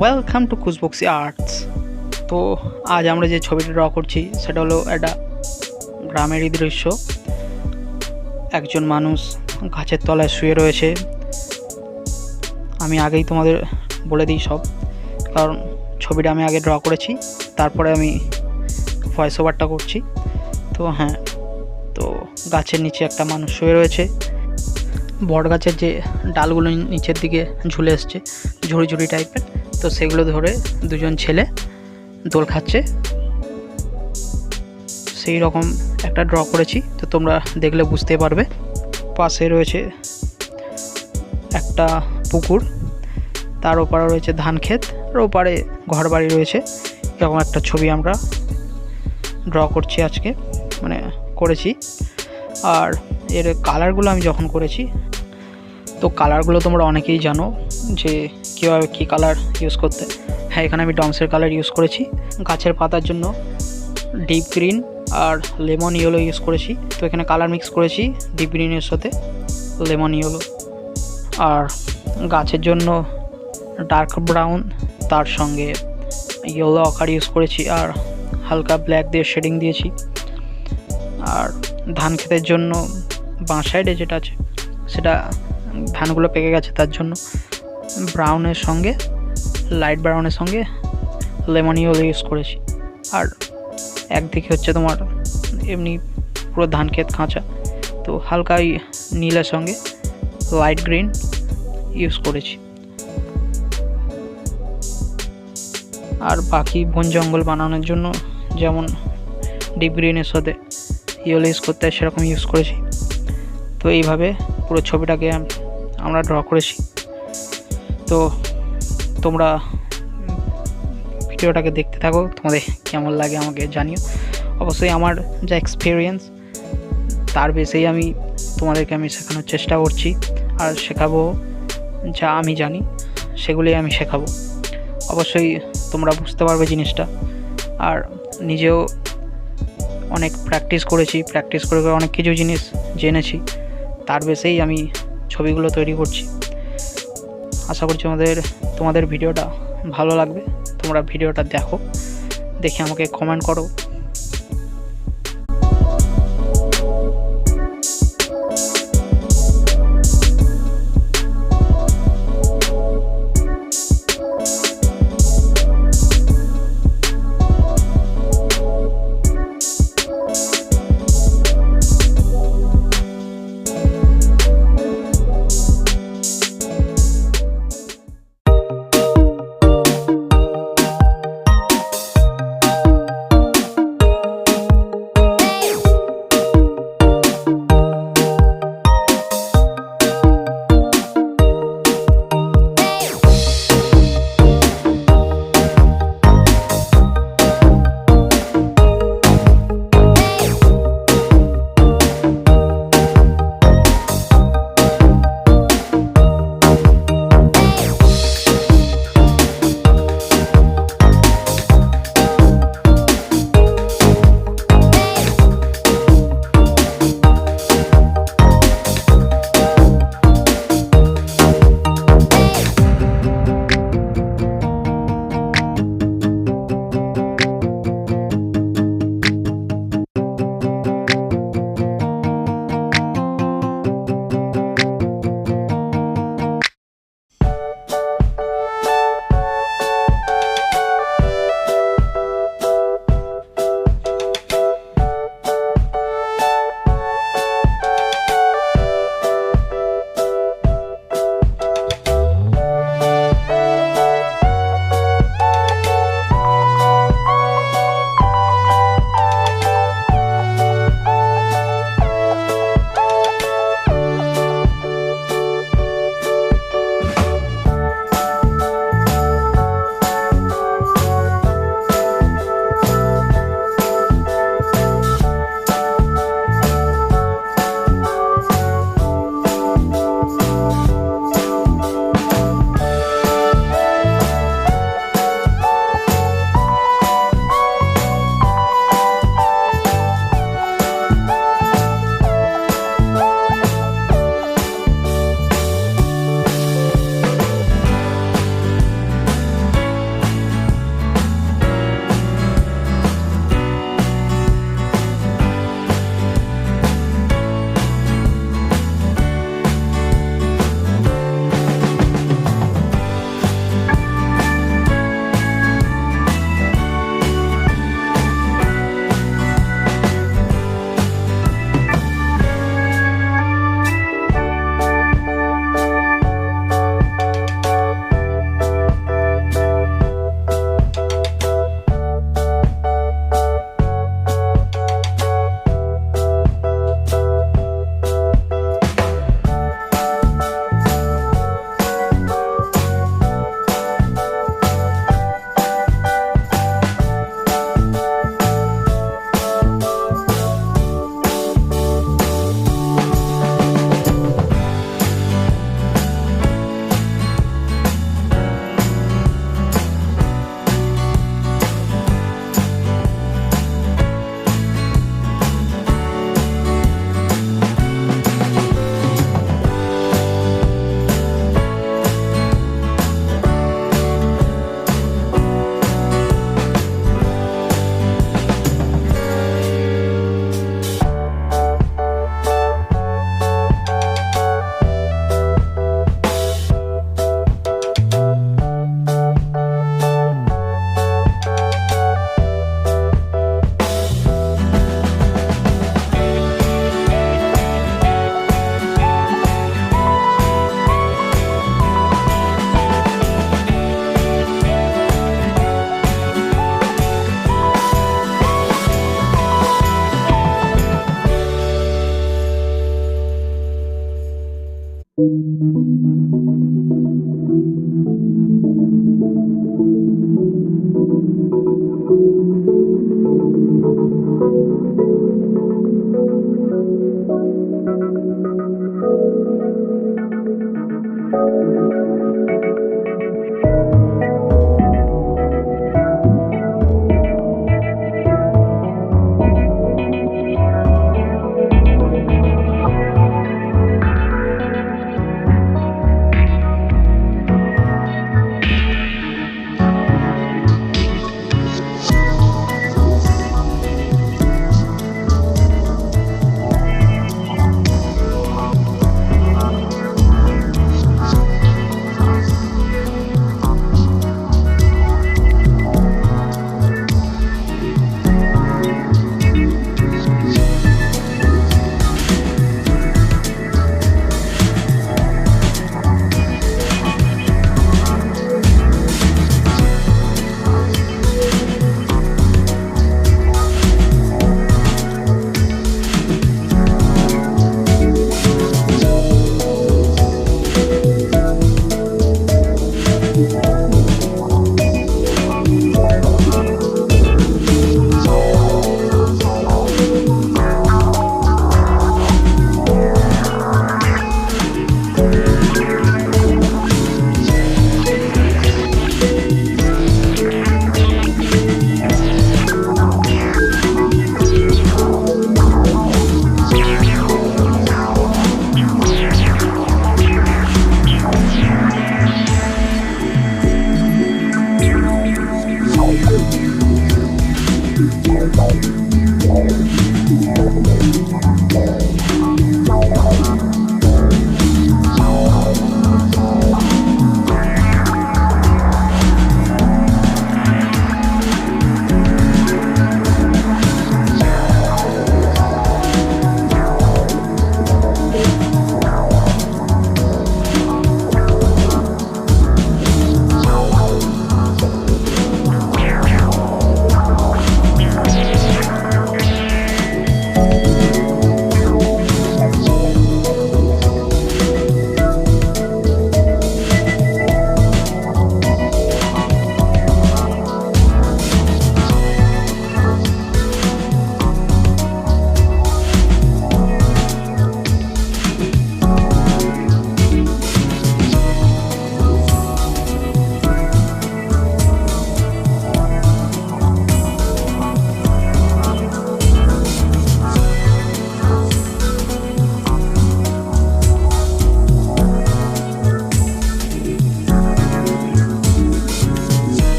Welcome to Kush Bakshi arts. তো আজ আমরা যে ছবিটা ড্র করছি সেটা হলো একটা গ্রামেরই দৃশ্য। একজন মানুষ গাছের তলায় শুয়ে রয়েছে। আমি আগেই তোমাদের বলে দিই সব, কারণ ছবিটা আমি আগে ড্র করেছি, তারপরে আমি ভয়েস ওভারটা করছি। তো হ্যাঁ, তো গাছের নিচে একটা মানুষ শুয়ে রয়েছে। বট গাছের যে ডালগুলো নিচের দিকে ঝুলে এসছে, ঝুড়ি ঝুড়ি টাইপের, তো সেগুলো ধরে দুজন ছেলে দোল খাচ্ছে, সেই রকম একটা ড্র করেছি। তো তোমরা দেখলে বুঝতে পারবে। পাশে রয়েছে একটা পুকুর, তার ওপারে রয়েছে ধান ক্ষেত, আর ওপারে ঘর বাড়ি রয়েছে। এরকম একটা ছবি আমরা ড্র করছি আজকে, মানে করেছি। আর এর কালারগুলো আমি যখন করেছি, তো কালারগুলো তোমরা অনেকেই জানো যে কীভাবে কী কালার ইউজ করতে। হ্যাঁ, এখানে আমি ডমসের কালার ইউজ করেছি। গাছের পাতার জন্য ডিপ গ্রিন আর লেমন ইয়েলো ইউজ করেছি। তো এখানে কালার মিক্স করেছি ডিপ গ্রিনের সাথে লেমন ইয়েলো। আর গাছের জন্য ডার্ক ব্রাউন, তার সঙ্গে ইয়েলো আকার ইউজ করেছি, আর হালকা ব্ল্যাক দিয়ে শেডিং দিয়েছি। আর ধান ক্ষেতের জন্য বাঁ সাইডে যেটা আছে সেটা ধানগুলো পেকে গেছে, তার জন্য ব্রাউনের সঙ্গে লাইট ব্রাউনের সঙ্গে লেমন ইয়েলো ইউজ করেছি। আর একদিকে হচ্ছে তোমার এমনি পুরো ধান ক্ষেত খাঁচা, তো হালকা নীলের সঙ্গে লাইট গ্রিন ইউজ করেছি। আর বাকি বন জঙ্গল বানানোর জন্য যেমন ডিপ গ্রিনের সাথে ইয়েলো ইউজ করতে হয় সেরকম ইউজ করেছি। তো এইভাবে পুরো ছবিটাকে আমরা ড্র করেছি। তো তোমরা ভিডিওটাকে দেখতে থাকো, তোমাদের কেমন লাগে আমাকে জানিও। অবশ্যই আমার যা এক্সপিরিয়েন্স তার বেসেই আমি তোমাদেরকে শেখানোর চেষ্টা করছি, আর শেখাবো। যা আমি জানি সেগুলোই আমি শেখাবো। অবশ্যই তোমরা বুঝতে পারবে জিনিসটা। আর নিজেও অনেক প্র্যাকটিস করে অনেক কিছু জিনিস জেনেছি, তার বেসেই আমি ছবিগুলো তৈরি করছি। আশা করছি তোমাদের ভিডিওটা ভালো লাগবে। তোমরা ভিডিওটা দেখে আমাকে কমেন্ট করো।